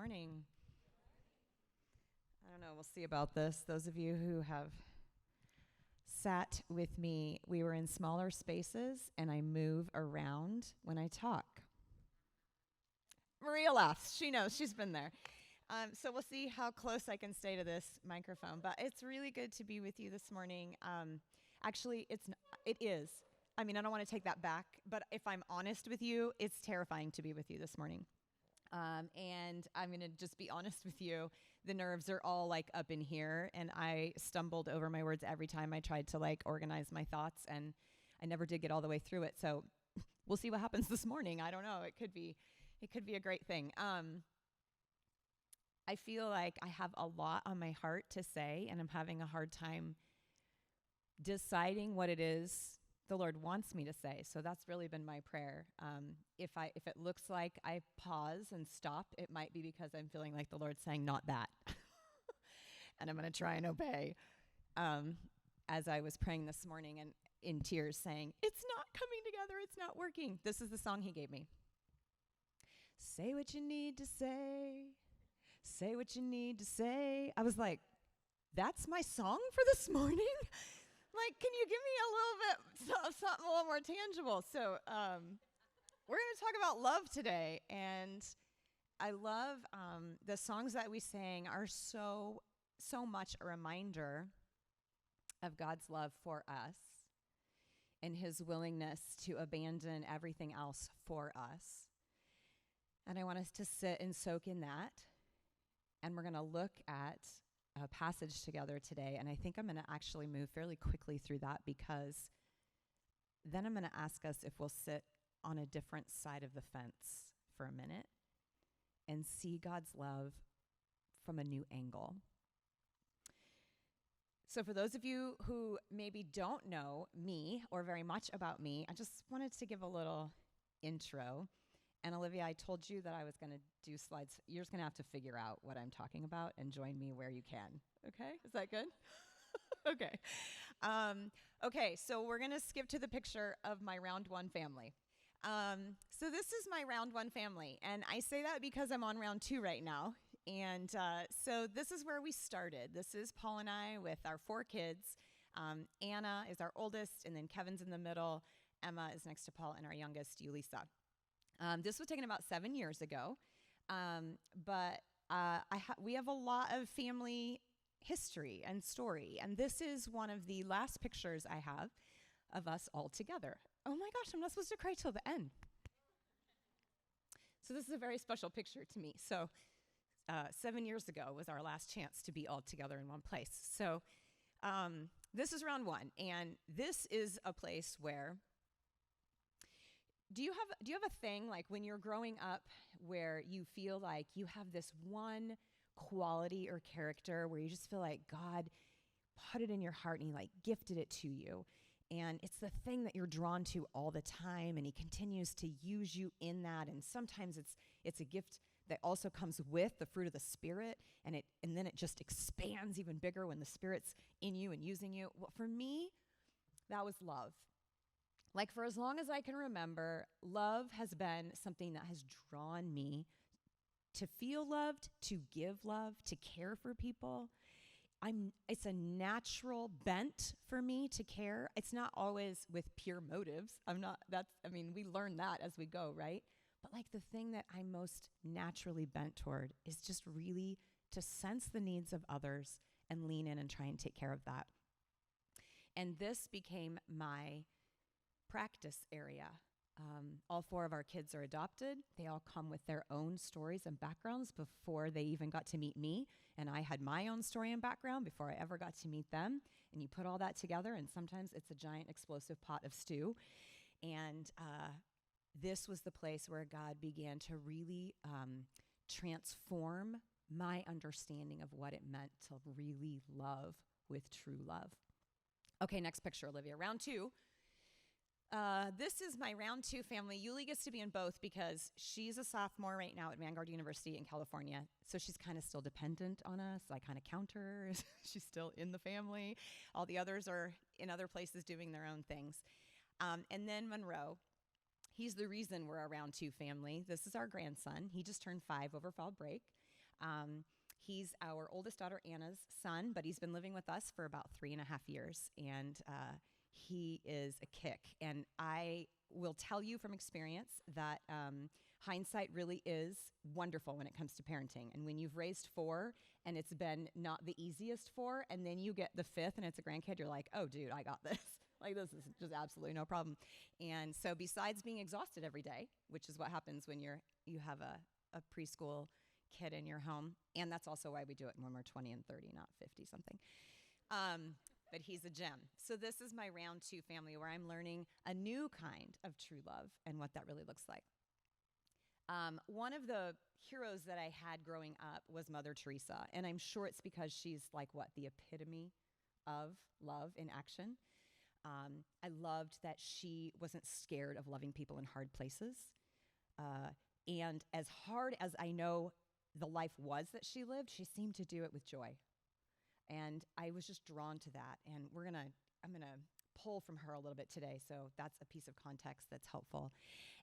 morning. I don't know, we'll see about this. Those of you who have sat with me, we were in smaller spaces and I move around when I talk. Maria laughs. She knows. She's been there. So we'll see how close I can stay to this microphone. But it's really good to be with you this morning. Actually, it is. I mean, I don't want to take that back. But if I'm honest with you, it's terrifying to be with you this morning. And I'm going to just be honest with you. The nerves are all like up in here. And I stumbled over my words every time I tried to like organize my thoughts. And I never did get all the way through it. So we'll see what happens this morning. I don't know. It could be a great thing. I feel like I have a lot on my heart to say, and I'm having a hard time deciding what it is the Lord wants me to say. So that's really been my prayer. If it looks like I pause and stop, it might be because I'm feeling like the Lord's saying, not that. And I'm going to try and obey. As I was praying this morning and in tears saying, it's not coming together, it's not working. This is the song he gave me. Say what you need to say. Say what you need to say. I was like, that's my song for this morning? Like, can you give me a little bit, something a little more tangible? So we're going to talk about love today. And I love the songs that we sang are so much a reminder of God's love for us and his willingness to abandon everything else for us. And I want us to sit and soak in that. And we're going to look at a passage together today. And I think I'm going to actually move fairly quickly through that because then I'm going to ask us if we'll sit on a different side of the fence for a minute and see God's love from a new angle. So for those of you who maybe don't know me or very much about me, I just wanted to give a little intro. And Olivia, I told you that I was going to do slides. You're just going to have to figure out what I'm talking about and join me where you can. Okay? Is that good? Okay. Okay, so we're going to skip to the picture of my round one family. So this is my round one family. And I say that because I'm on round two right now. And so this is where we started. This is Paul and I with our 4 kids. Anna is our oldest, and then Kevin's in the middle. Emma is next to Paul, and our youngest, Yulisa. This was taken about 7 years ago, but we have a lot of family history and story, and this is one of the last pictures I have of us all together. Oh my gosh, I'm not supposed to cry till the end. So this is a very special picture to me. So 7 years ago was our last chance to be all together in one place. So this is round one, and this is a place where Do you have a thing like when you're growing up where you feel like you have this one quality or character where you just feel like God put it in your heart and he like gifted it to you, and it's the thing that you're drawn to all the time, and he continues to use you in that, and sometimes it's a gift that also comes with the fruit of the Spirit, and then it just expands even bigger when the Spirit's in you and using you. Well, for me, that was love. Like for as long as I can remember, love has been something that has drawn me to feel loved, to give love, to care for people. It's a natural bent for me to care. It's not always with pure motives. We learn that as we go, right? But like the thing that I'm most naturally bent toward is just really to sense the needs of others and lean in and try and take care of that. And this became my practice area. All 4 of our kids are adopted. They all come with their own stories and backgrounds before they even got to meet me. And I had my own story and background before I ever got to meet them. And you put all that together, and sometimes it's a giant explosive pot of stew. And this was the place where God began to really transform my understanding of what it meant to really love with true love. Okay, next picture, Olivia. Round 2. This is my round 2 family. Yuli gets to be in both because she's a sophomore right now at Vanguard University in California. So she's kind of still dependent on us. I kind of count her. She's still in the family. All the others are in other places doing their own things. And then Monroe. He's the reason we're a round 2 family. This is our grandson. He just turned 5 over fall break. He's our oldest daughter, Anna's son, but he's been living with us for about 3.5 years, and he is a kick. And I will tell you from experience that hindsight really is wonderful when it comes to parenting. And when you've raised 4 and it's been not the easiest 4, and then you get the 5th and it's a grandkid, you're like, oh, dude, I got this. Like, this is just absolutely no problem. And so besides being exhausted every day, which is what happens when you have a preschool kid in your home, and that's also why we do it when we're 20 and 30, not 50 something. But he's a gem. So this is my round 2 family where I'm learning a new kind of true love and what that really looks like. One of the heroes that I had growing up was Mother Teresa, and I'm sure it's because she's like the epitome of love in action. I loved that she wasn't scared of loving people in hard places. And as hard as I know the life was that she lived, she seemed to do it with joy. And I was just drawn to that. And I'm gonna pull from her a little bit today. So that's a piece of context that's helpful.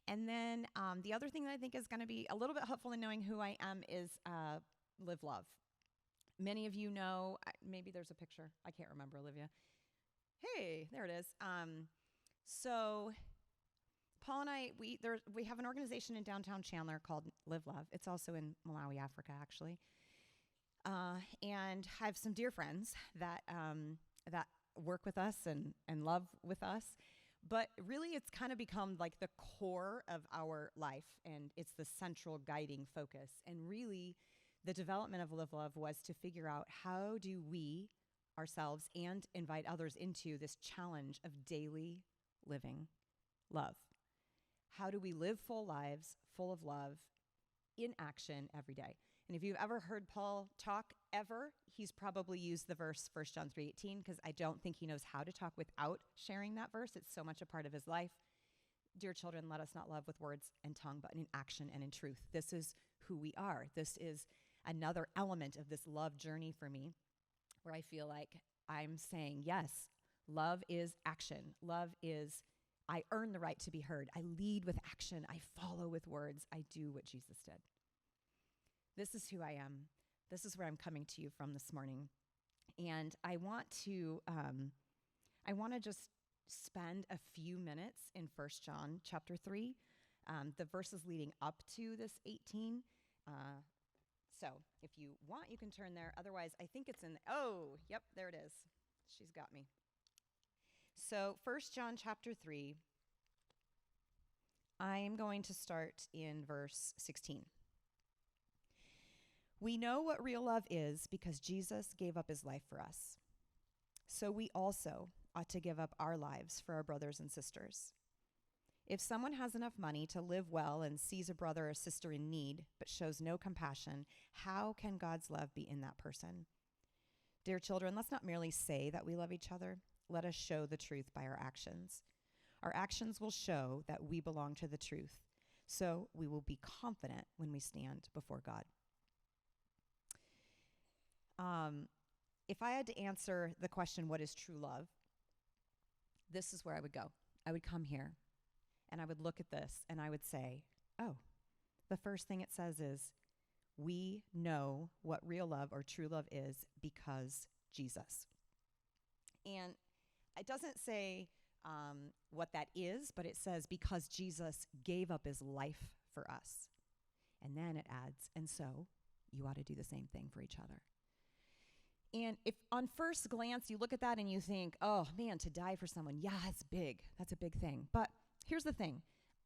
And then the other thing that I think is going to be a little bit helpful in knowing who I am is live love. Many of you know, maybe there's a picture. I can't remember, Olivia. Hey, there it is. So Paul and I, we have an organization in downtown Chandler called Live Love. It's also in Malawi, Africa, actually. And I have some dear friends that work with us and love with us. But really, it's kind of become like the core of our life, and it's the central guiding focus. And really, the development of Live Love was to figure out how do we ourselves and invite others into this challenge of daily living love. How do we live full lives, full of love, in action every day? And if you've ever heard Paul talk ever, he's probably used the verse 1 John 3:18, because I don't think he knows how to talk without sharing that verse. It's so much a part of his life. Dear children, let us not love with words and tongue, but in action and in truth. This is who we are. This is another element of this love journey for me, where I feel like I'm saying, yes, love is action. Love is, I earn the right to be heard. I lead with action. I follow with words. I do what Jesus did. This is who I am. This is where I'm coming to you from this morning. And I want to just spend a few minutes in 1 John chapter 3, the verses leading up to this 18. So if you want, you can turn there. Otherwise, I think it's in, yep, there it is. She's got me. So 1 John chapter 3, I am going to start in verse 16. We know what real love is because Jesus gave up his life for us. So we also ought to give up our lives for our brothers and sisters. If someone has enough money to live well and sees a brother or sister in need but shows no compassion, how can God's love be in that person? Dear children, let's not merely say that we love each other. Let us show the truth by our actions. Our actions will show that we belong to the truth, so we will be confident when we stand before God. If I had to answer the question, what is true love? This is where I would go. I would come here and I would look at this and I would say, the first thing it says is, we know what real love or true love is because Jesus. And it doesn't say what that is, but it says because Jesus gave up his life for us. And then it adds, and so you ought to do the same thing for each other. And if on first glance you look at that and you think, oh man, to die for someone, yeah, it's big. That's a big thing. But here's the thing.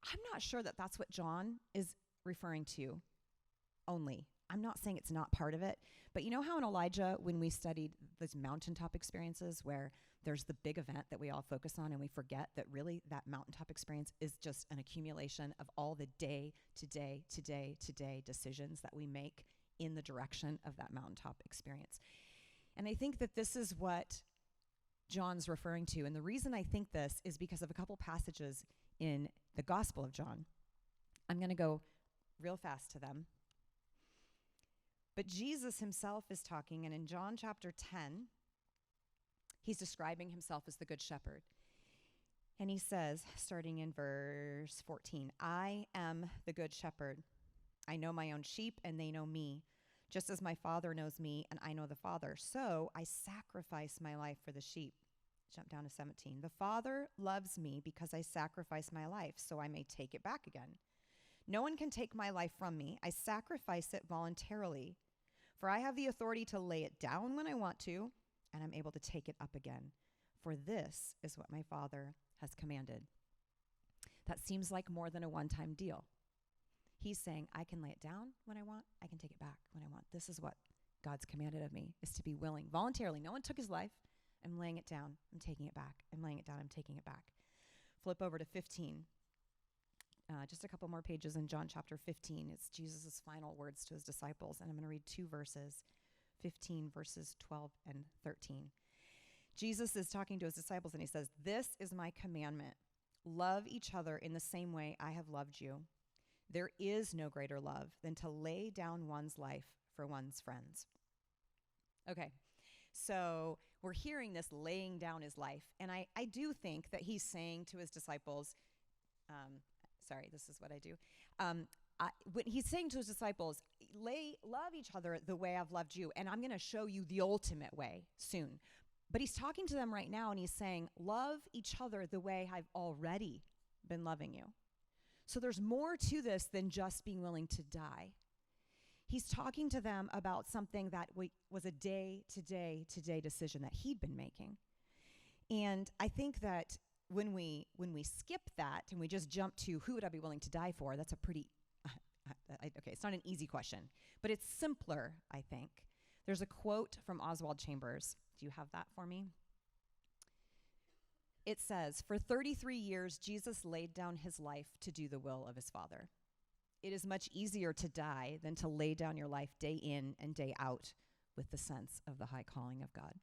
I'm not sure that that's what John is referring to only. I'm not saying it's not part of it. But you know how in Elijah, when we studied those mountaintop experiences where there's the big event that we all focus on and we forget that really that mountaintop experience is just an accumulation of all the day-to-day decisions that we make in the direction of that mountaintop experience. And I think that this is what John's referring to. And the reason I think this is because of a couple passages in the Gospel of John. I'm going to go real fast to them. But Jesus himself is talking, and in John chapter 10, he's describing himself as the Good Shepherd. And he says, starting in verse 14, I am the Good Shepherd. I know my own sheep, and they know me. just as my Father knows me and I know the Father. So I sacrifice my life for the sheep. Jump down to 17. The Father loves me because I sacrifice my life so I may take it back again. No one can take my life from me. I sacrifice it voluntarily, for I have the authority to lay it down when I want to, and I'm able to take it up again. For this is what my Father has commanded. That seems like more than a one-time deal. He's saying, I can lay it down when I want. I can take it back when I want. This is what God's commanded of me, is to be willing, voluntarily. No one took his life. I'm laying it down. I'm taking it back. I'm laying it down. I'm taking it back. Flip over to 15. Just a couple more pages in John chapter 15. It's Jesus' final words to his disciples. And I'm going to read 2 verses, 15 verses 12 and 13. Jesus is talking to his disciples and he says, this is my commandment. Love each other in the same way I have loved you. There is no greater love than to lay down one's life for one's friends. Okay, so we're hearing this laying down his life. And I do think that he's saying to his disciples, this is what I do. When he's saying to his disciples, love each other the way I've loved you, and I'm going to show you the ultimate way soon. But he's talking to them right now, and he's saying, love each other the way I've already been loving you. So there's more to this than just being willing to die. He's talking to them about something that was a day-to-day decision that he'd been making. And I think that when we skip that and we just jump to who would I be willing to die for, that's a pretty, okay, it's not an easy question, but it's simpler, I think. There's a quote from Oswald Chambers. Do you have that for me? It says, for 33 years, Jesus laid down his life to do the will of his Father. It is much easier to die than to lay down your life day in and day out with the sense of the high calling of God.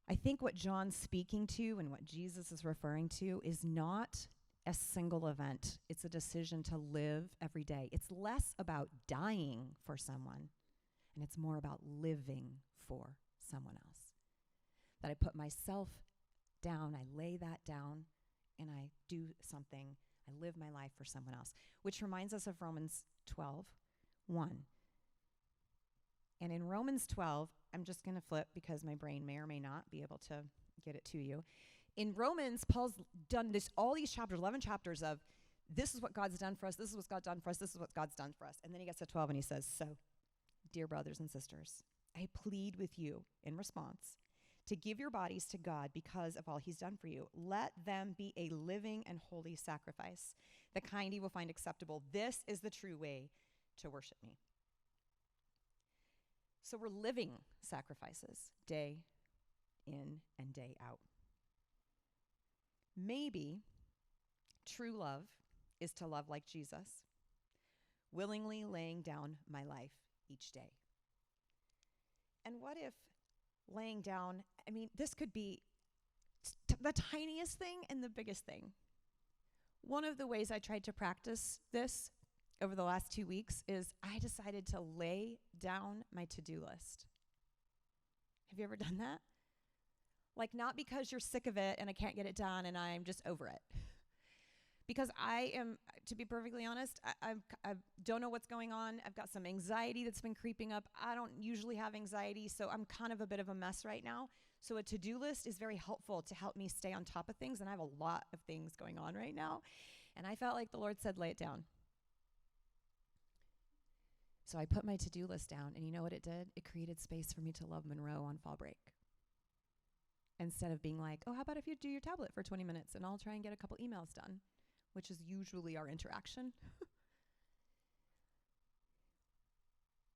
I think what John's speaking to and what Jesus is referring to is not a single event. It's a decision to live every day. It's less about dying for someone, and it's more about living for someone else. That I put myself down, I lay that down, and I do something. I live my life for someone else, which reminds us of Romans 12:1. And in Romans 12, I'm just going to flip because my brain may or may not be able to get it to you. In Romans, Paul's done all these chapters, 11 chapters of this is what God's done for us, this is what God's done for us, this is what God's done for us. And then he gets to 12 and he says, so, dear brothers and sisters, I plead with you in response to give your bodies to God because of all he's done for you. Let them be a living and holy sacrifice, the kind he will find acceptable. This is the true way to worship me. So we're living sacrifices day in and day out. Maybe true love is to love like Jesus, willingly laying down my life each day. And what if laying down, this could be the tiniest thing and the biggest thing. One of the ways I tried to practice this over the last 2 weeks is I decided to lay down my to-do list. Have you ever done that? Like, not because you're sick of it and I can't get it done and I'm just over it. Because I am, to be perfectly honest, I don't know what's going on. I've got some anxiety that's been creeping up. I don't usually have anxiety, so I'm kind of a bit of a mess right now. So a to-do list is very helpful to help me stay on top of things, and I have a lot of things going on right now. And I felt like the Lord said, lay it down. So I put my to-do list down, and you know what it did? It created space for me to love Monroe on fall break. Instead of being like, oh, how about if you do your tablet for 20 minutes, and I'll try and get a couple emails done, which is usually our interaction.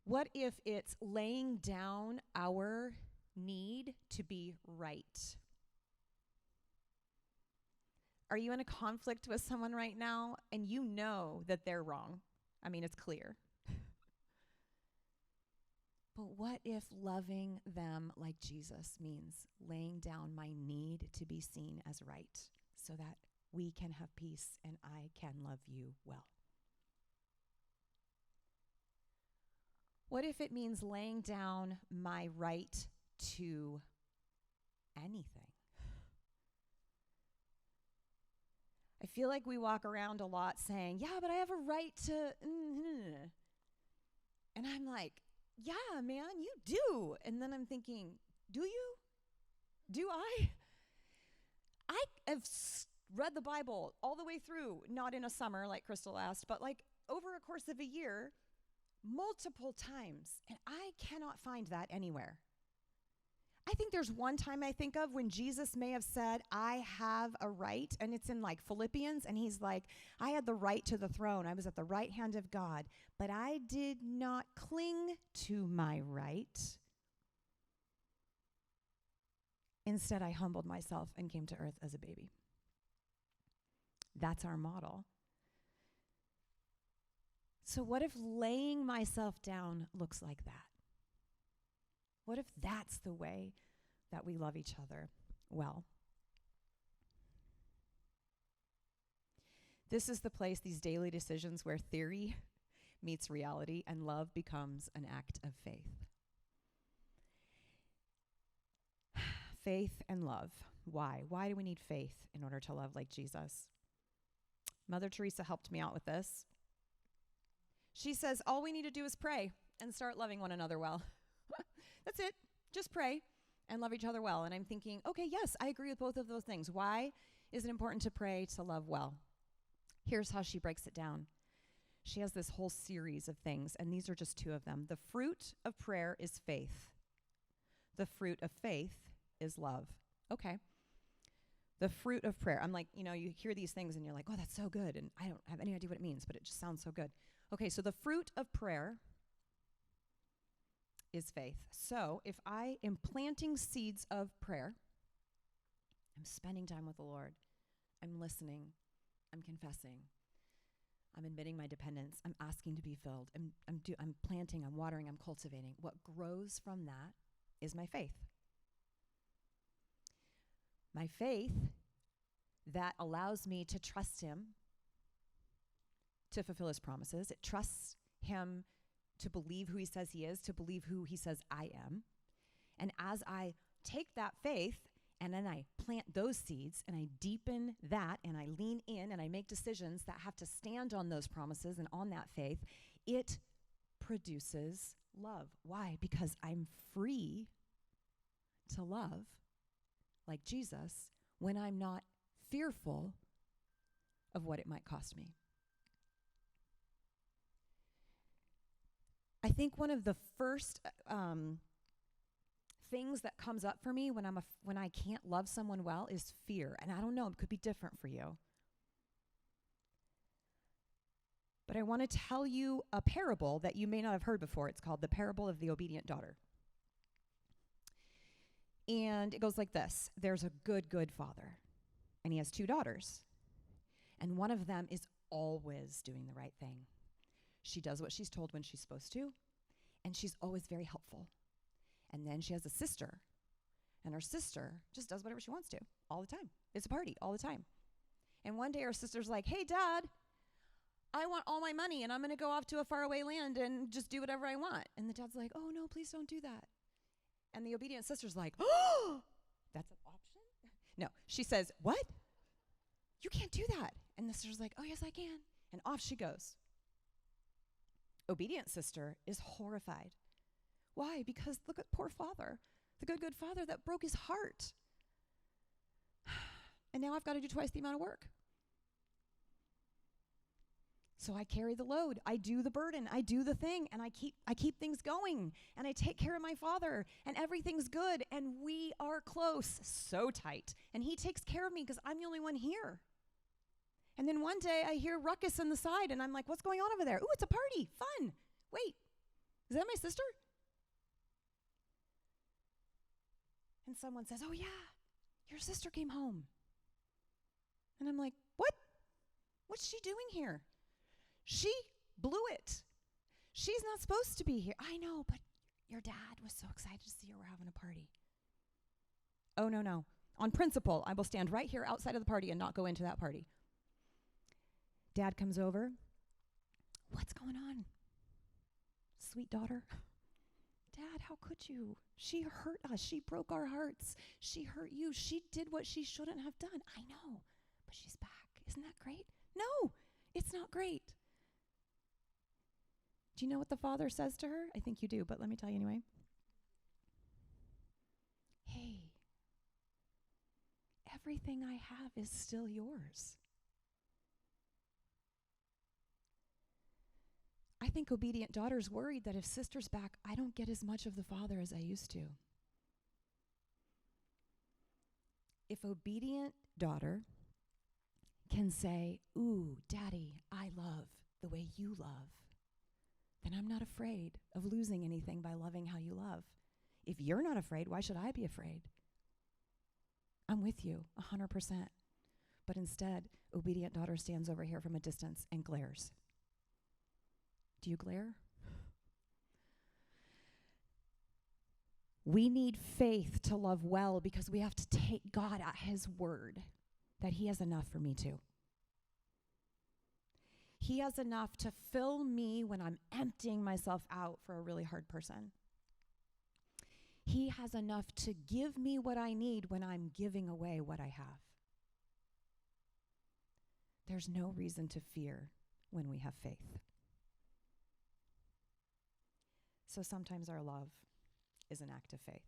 What if it's laying down our need to be right? Are you in a conflict with someone right now, and you know that they're wrong? It's clear. But what if loving them like Jesus means laying down my need to be seen as right so that we can have peace and I can love you well? What if it means laying down my right to anything? I feel like we walk around a lot saying, yeah, but I have a right to... like, yeah, man, you do. And then I'm thinking, do you? Do I? I have read the Bible all the way through, not in a summer like Crystal asked, but like over a course of a year, multiple times. And I cannot find that anywhere. I think there's one time I think of when Jesus may have said, I have a right, and it's in like Philippians, and he's like, I had the right to the throne. I was at the right hand of God, but I did not cling to my right. Instead, I humbled myself and came to earth as a baby. That's our model. So what if laying myself down looks like that? What if that's the way that we love each other well? This is the place, these daily decisions, where theory meets reality and love becomes an act of faith. Faith and love. Why? Why do we need faith in order to love like Jesus? Mother Teresa helped me out with this. She says, all we need to do is pray and start loving one another well. That's it. Just pray and love each other well. And I'm thinking, okay, yes, I agree with both of those things. Why is it important to pray to love well? Here's how she breaks it down. She has this whole series of things, and these are just two of them. The fruit of prayer is faith. The fruit of faith is love. Okay. The fruit of prayer. I'm like, you hear these things and you're like, oh, that's so good. And I don't have any idea what it means, but it just sounds so good. Okay, so the fruit of prayer is faith. So if I am planting seeds of prayer, I'm spending time with the Lord, I'm listening, I'm confessing, I'm admitting my dependence, I'm asking to be filled, I'm planting, I'm watering, I'm cultivating. What grows from that is my faith. My faith that allows me to trust him to fulfill his promises. It trusts him to believe who he says he is, to believe who he says I am. And as I take that faith and then I plant those seeds and I deepen that and I lean in and I make decisions that have to stand on those promises and on that faith, it produces love. Why? Because I'm free to love like Jesus when I'm not fearful of what it might cost me. I think one of the first things that comes up for me when I can't love someone well is fear. And I don't know, it could be different for you. But I want to tell you a parable that you may not have heard before. It's called the parable of the obedient daughter. And it goes like this. There's a good father, and he has two daughters. And one of them is always doing the right thing. She does what she's told when she's supposed to, and she's always very helpful. And then she has a sister, and her sister just does whatever she wants to all the time. It's a party all the time. And one day her sister's like, hey, Dad, I want all my money, and I'm going to go off to a faraway land and just do whatever I want. And the dad's like, oh, no, please don't do that. And the obedient sister's like, oh, that's an option? No, she says, what? You can't do that. And the sister's like, oh, yes, I can. And off she goes. Obedient sister is horrified. Why? Because look at poor father, the good father that broke his heart. And now I've got to do twice the amount of work. So I carry the load. I do the burden. I do the thing, and I keep things going, and I take care of my father, and everything's good, and we are close, so tight. And he takes care of me because I'm the only one here. And then one day I hear ruckus on the side, and I'm like, what's going on over there? Ooh, it's a party. Fun. Wait, is that my sister? And someone says, oh, yeah, your sister came home. And I'm like, what? What's she doing here? She blew it. She's not supposed to be here. I know, but your dad was so excited to see her. We're having a party. Oh, no. On principle, I will stand right here outside of the party and not go into that party. Dad comes over. What's going on? Sweet daughter. Dad, how could you? She hurt us. She broke our hearts. She hurt you. She did what she shouldn't have done. I know, but she's back. Isn't that great? No, it's not great. Do you know what the father says to her? I think you do, but let me tell you anyway. Hey, everything I have is still yours. I think obedient daughter's worried that if sister's back, I don't get as much of the father as I used to. If obedient daughter can say, ooh, daddy, I love the way you love, then I'm not afraid of losing anything by loving how you love. If you're not afraid, why should I be afraid? I'm with you 100%. But instead, obedient daughter stands over here from a distance and glares. Do you glare? We need faith to love well because we have to take God at his word that he has enough for me too. He has enough to fill me when I'm emptying myself out for a really hard person. He has enough to give me what I need when I'm giving away what I have. There's no reason to fear when we have faith. So sometimes our love is an act of faith.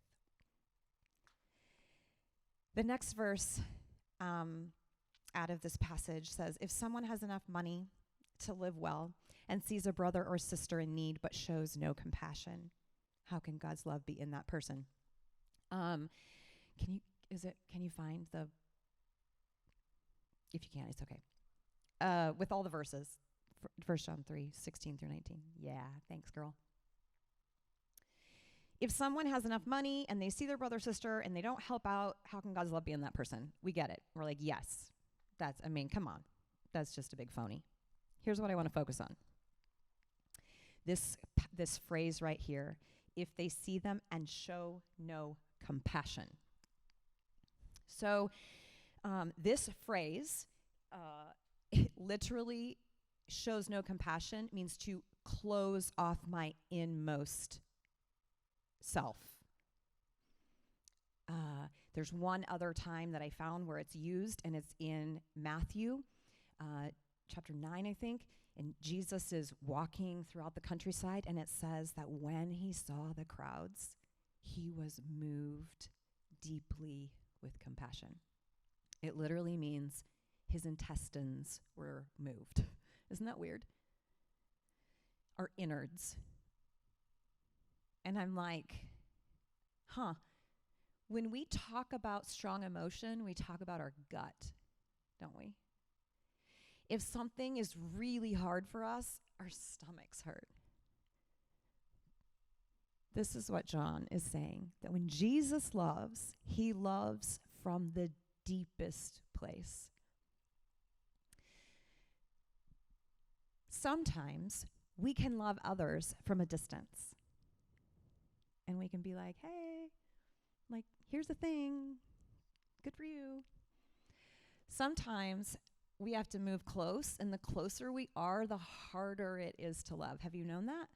The next verse out of this passage says, if someone has enough money to live well and sees a brother or sister in need but shows no compassion, how can God's love be in that person? Can you find the, if you can't, it's okay. With all the verses, 1 John 3:16 through 19. Yeah, thanks, girl. If someone has enough money and they see their brother or sister and they don't help out, how can God's love be in that person? We get it. We're like, yes, come on. That's just a big phony. Here's what I want to focus on. This phrase right here, if they see them and show no compassion. So this phrase it literally shows no compassion, means to close off my inmost self. There's one other time that I found where it's used, and it's in Matthew chapter 9, I think, and Jesus is walking throughout the countryside, and it says that when he saw the crowds, he was moved deeply with compassion. It literally means his intestines were moved. Isn't that weird? Our innards. And I'm like, when we talk about strong emotion, we talk about our gut, don't we? If something is really hard for us, our stomachs hurt. This is what John is saying, that when Jesus loves, he loves from the deepest place. Sometimes we can love others from a distance. And we can be like, hey, like, here's the thing. Good for you. Sometimes we have to move close, and the closer we are, the harder it is to love. Have you known that?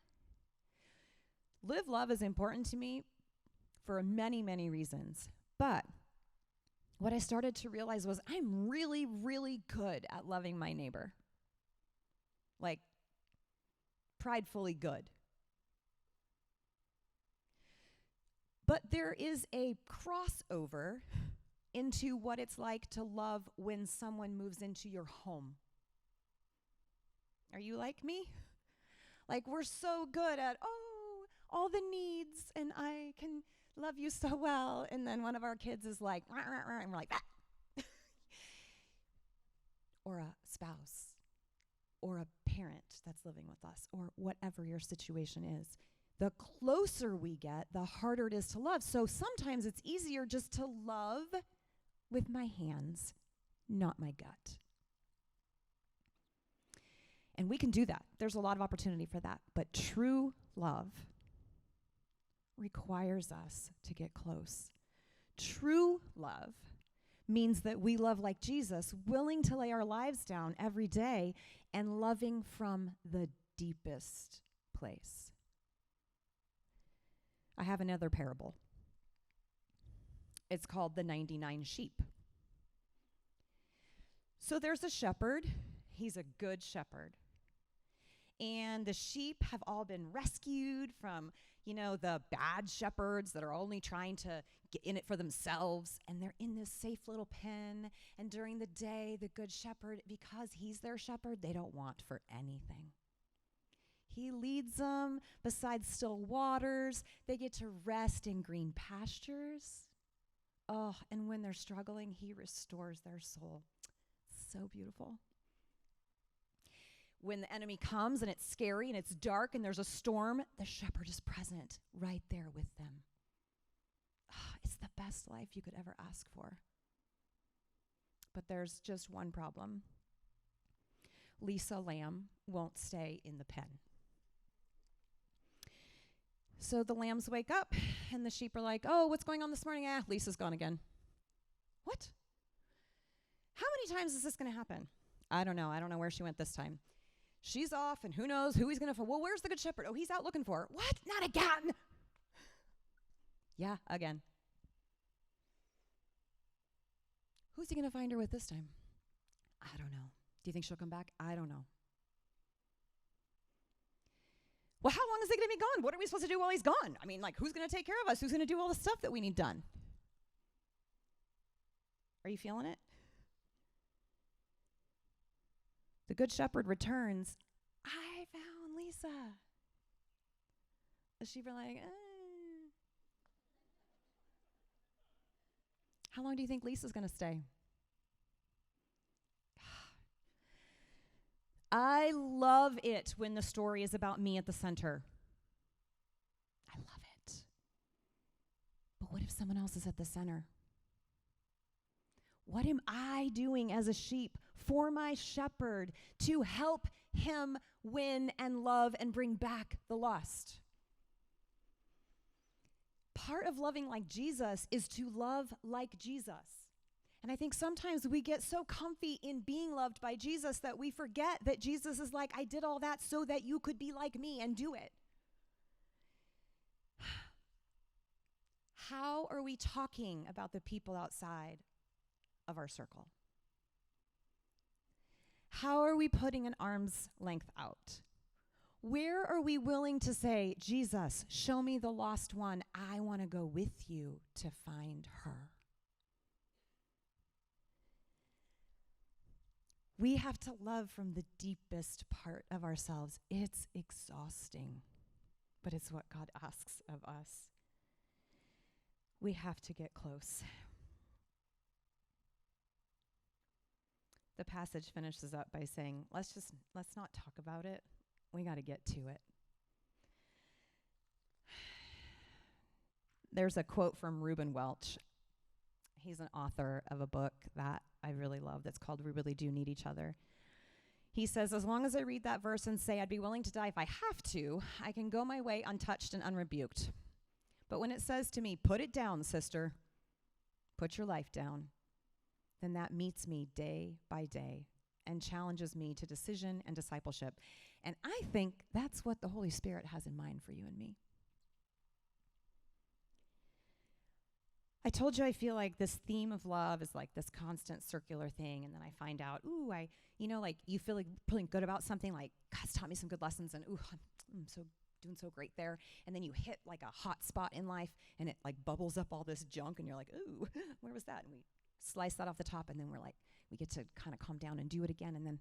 Live love is important to me for many, many reasons. But what I started to realize was I'm really, really good at loving my neighbor. Like, pridefully good. But there is a crossover into what it's like to love when someone moves into your home. Are you like me? Like, we're so good at, all the needs, and I can love you so well. And then one of our kids is like, rah, rah, rah, and we're like, ah. Or a spouse, or a parent that's living with us, or whatever your situation is. The closer we get, the harder it is to love. So sometimes it's easier just to love with my hands, not my gut. And we can do that. There's a lot of opportunity for that. But true love requires us to get close. True love means that we love like Jesus, willing to lay our lives down every day and loving from the deepest place. I have another parable. It's called the 99 sheep. So there's a shepherd. He's a good shepherd. And the sheep have all been rescued from, the bad shepherds that are only trying to get in it for themselves. And they're in this safe little pen. And during the day, the good shepherd, because he's their shepherd, they don't want for anything. He leads them beside still waters. They get to rest in green pastures. Oh, and when they're struggling, he restores their soul. So beautiful. When the enemy comes and it's scary and it's dark and there's a storm, the shepherd is present right there with them. Oh, it's the best life you could ever ask for. But there's just one problem. Lisa Lamb won't stay in the pen. So the lambs wake up and the sheep are like, oh, what's going on this morning? Lisa's gone again. What? How many times is this going to happen? I don't know. I don't know where she went this time. She's off, and who knows who he's going to find. Well, where's the good shepherd? Oh, he's out looking for her. What? Not again. Yeah, again. Who's he going to find her with this time? I don't know. Do you think she'll come back? I don't know. Well, how long is he going to be gone? What are we supposed to do while he's gone? I mean, who's going to take care of us? Who's going to do all the stuff that we need done? Are you feeling it? The good shepherd returns. I found Lisa. The sheep are like, How long do you think Lisa's going to stay? I love it when the story is about me at the center. I love it. But what if someone else is at the center? What am I doing as a sheep for my shepherd to help him win and love and bring back the lost? Part of loving like Jesus is to love like Jesus. And I think sometimes we get so comfy in being loved by Jesus that we forget that Jesus is like, I did all that so that you could be like me and do it. How are we talking about the people outside of our circle? How are we putting an arm's length out? Where are we willing to say, Jesus, show me the lost one. I want to go with you to find her. We have to love from the deepest part of ourselves. It's exhausting, but it's what God asks of us. We have to get close. The passage finishes up by saying, let's not talk about it. We got to get to it. There's a quote from Reuben Welch. He's an author of a book that I really love that's called We Really Do Need Each Other. He says, as long as I read that verse and say I'd be willing to die if I have to, I can go my way untouched and unrebuked. But when it says to me, put it down, sister, put your life down, then that meets me day by day and challenges me to decision and discipleship. And I think that's what the Holy Spirit has in mind for you and me. I told you I feel like this theme of love is like this constant circular thing, and then I find out, you feel like feeling good about something, like God's taught me some good lessons, and I'm doing so great there. And then you hit like a hot spot in life, and it like bubbles up all this junk, and you're like, ooh, where was that? And we slice that off the top, and then we get to kind of calm down and do it again, and then,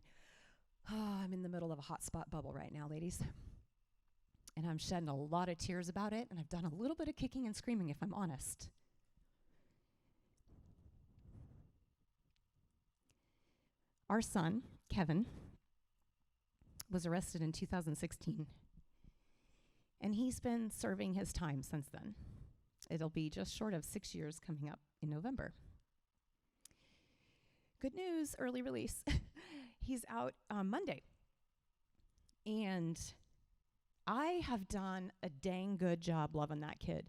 I'm in the middle of a hot spot bubble right now, ladies. And I'm shedding a lot of tears about it, and I've done a little bit of kicking and screaming, if I'm honest. Our son, Kevin, was arrested in 2016, and he's been serving his time since then. It'll be just short of 6 years coming up in November. Good news, early release. He's out on Monday. And I have done a dang good job loving that kid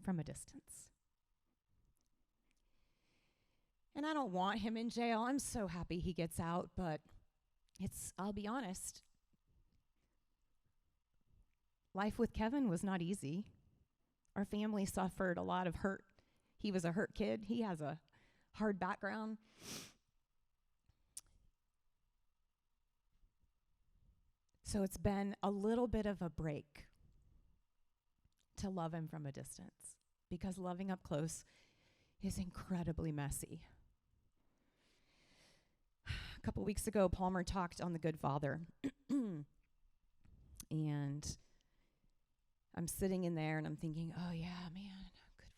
from a distance. And I don't want him in jail. I'm so happy he gets out, but I'll be honest, life with Kevin was not easy. Our family suffered a lot of hurt. He was a hurt kid. He has a hard background. So it's been a little bit of a break to love him from a distance, because loving up close is incredibly messy. A couple weeks ago, Palmer talked on the Good Father. And I'm sitting in there and I'm thinking, oh yeah, man, good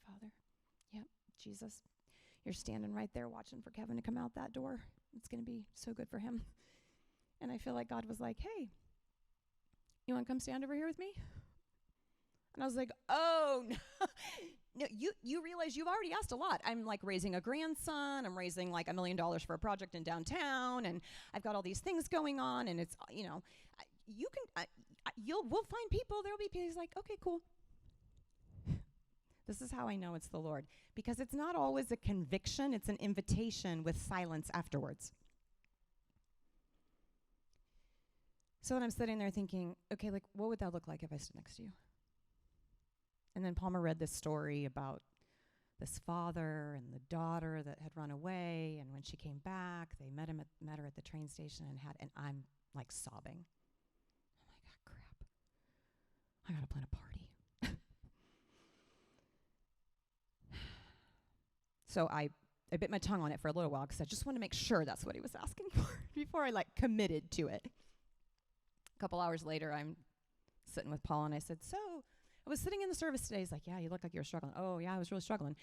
father. Yep, Jesus, you're standing right there watching for Kevin to come out that door. It's going to be so good for him. And I feel like God was like, hey, you want to come stand over here with me? And I was like, oh, no. No, you realize you've already asked a lot. I'm like raising a grandson. I'm raising like $1 million for a project in downtown. And I've got all these things going on. And it's, we'll find people. There'll be people. He's like, okay, cool. This is how I know it's the Lord. Because it's not always a conviction. It's an invitation with silence afterwards. So then I'm sitting there thinking, okay, like, what would that look like if I stood next to you? And then Palmer read this story about this father and the daughter that had run away, and when she came back, they met her at the train station and I'm like sobbing. I'm like, oh, crap. I gotta plan a party. So I bit my tongue on it for a little while because I just wanted to make sure that's what he was asking for before I like committed to it. A couple hours later, I'm sitting with Paul and I said, so I was sitting in the service today. He's like, yeah, you look like you were struggling. Oh, yeah, I was really struggling.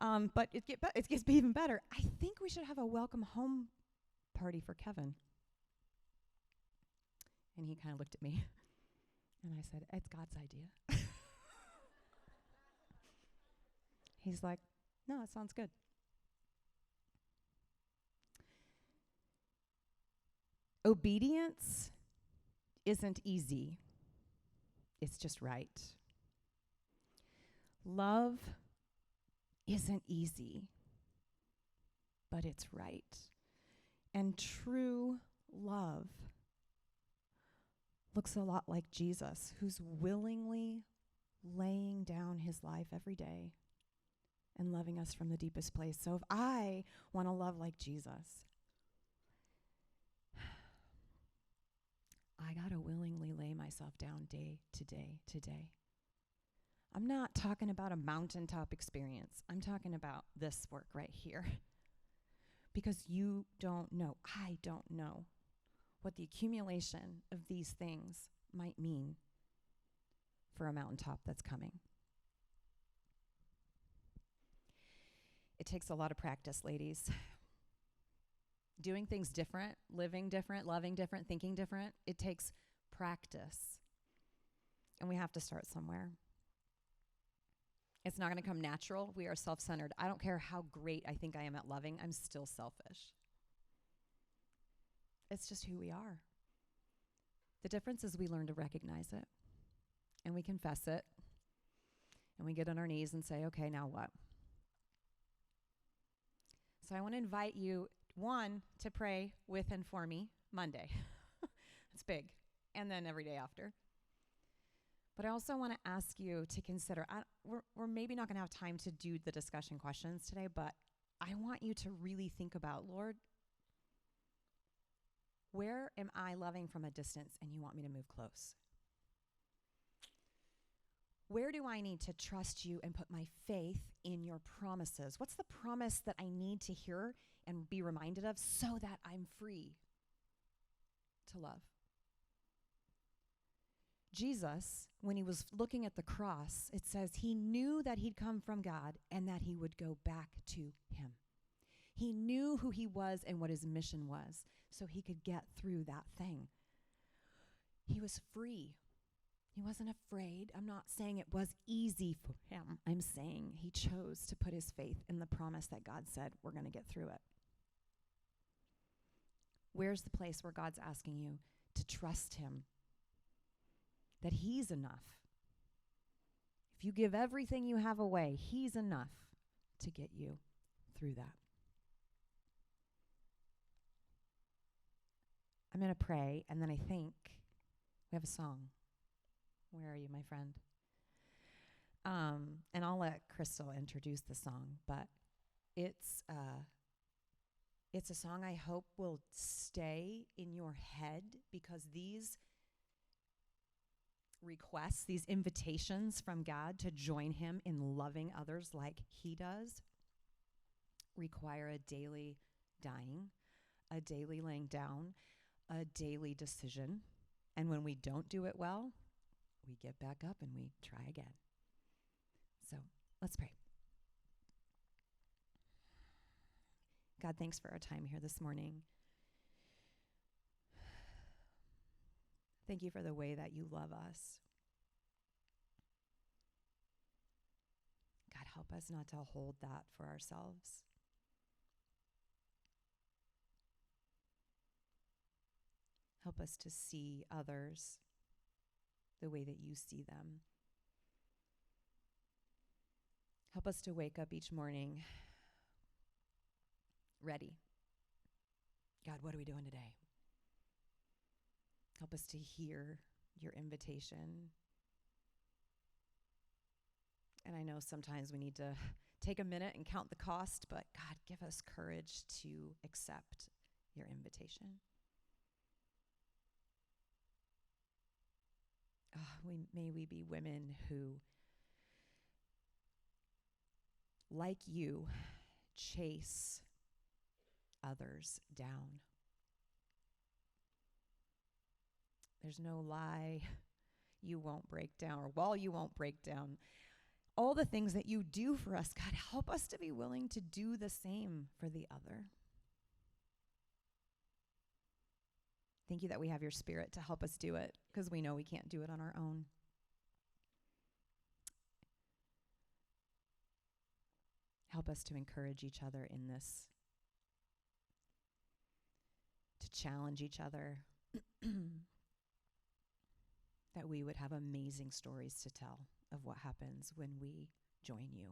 But it gets even better. I think we should have a welcome home party for Kevin. And he kind of looked at me. And I said, it's God's idea. He's like, no, that sounds good. Obedience isn't easy. It's just right. Love isn't easy, but it's right. And true love looks a lot like Jesus, who's willingly laying down his life every day and loving us from the deepest place. So if I want to love like Jesus, I got to willingly lay myself down day to day to day. I'm not talking about a mountaintop experience. I'm talking about this work right here. Because you don't know, I don't know what the accumulation of these things might mean for a mountaintop that's coming. It takes a lot of practice, ladies. Doing things different, living different, loving different, thinking different, it takes practice. And we have to start somewhere. It's not going to come natural. We are self-centered. I don't care how great I think I am at loving. I'm still selfish. It's just who we are. The difference is we learn to recognize it. And we confess it. And we get on our knees and say, okay, now what? So I want to invite you, one, to pray with and for me Monday. It's big. And then every day after. But I also want to ask you to consider, we're maybe not going to have time to do the discussion questions today, but I want you to really think about, Lord, where am I loving from a distance and you want me to move close? Where do I need to trust you and put my faith in your promises? What's the promise that I need to hear and be reminded of so that I'm free to love? Jesus, when he was looking at the cross, it says he knew that he'd come from God and that he would go back to him. He knew who he was and what his mission was, so he could get through that thing. He was free. He wasn't afraid. I'm not saying it was easy for him. I'm saying he chose to put his faith in the promise that God said, we're going to get through it. Where's the place where God's asking you to trust him? That he's enough. If you give everything you have away, he's enough to get you through that. I'm going to pray, and then I think we have a song. Where are you, my friend? And I'll let Crystal introduce the song, but it's It's a song I hope will stay in your head, because these requests, these invitations from God to join him in loving others like he does, require a daily dying, a daily laying down, a daily decision. And when we don't do it well, we get back up and we try again. So let's pray. God, thanks for our time here this morning. Thank you for the way that you love us. God, help us not to hold that for ourselves. Help us to see others the way that you see them. Help us to wake up each morning ready. God, what are we doing today? Help us to hear your invitation. And I know sometimes we need to take a minute and count the cost, but God, give us courage to accept your invitation. May we be women who, like you, chase others down. There's no lie you won't break down, or wall you won't break down. All the things that you do for us, God, help us to be willing to do the same for the other. Thank you that we have your Spirit to help us do it, because we know we can't do it on our own. Help us to encourage each other in this, to challenge each other, that we would have amazing stories to tell of what happens when we join you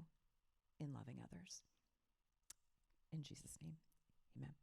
in loving others. In Jesus' name, amen.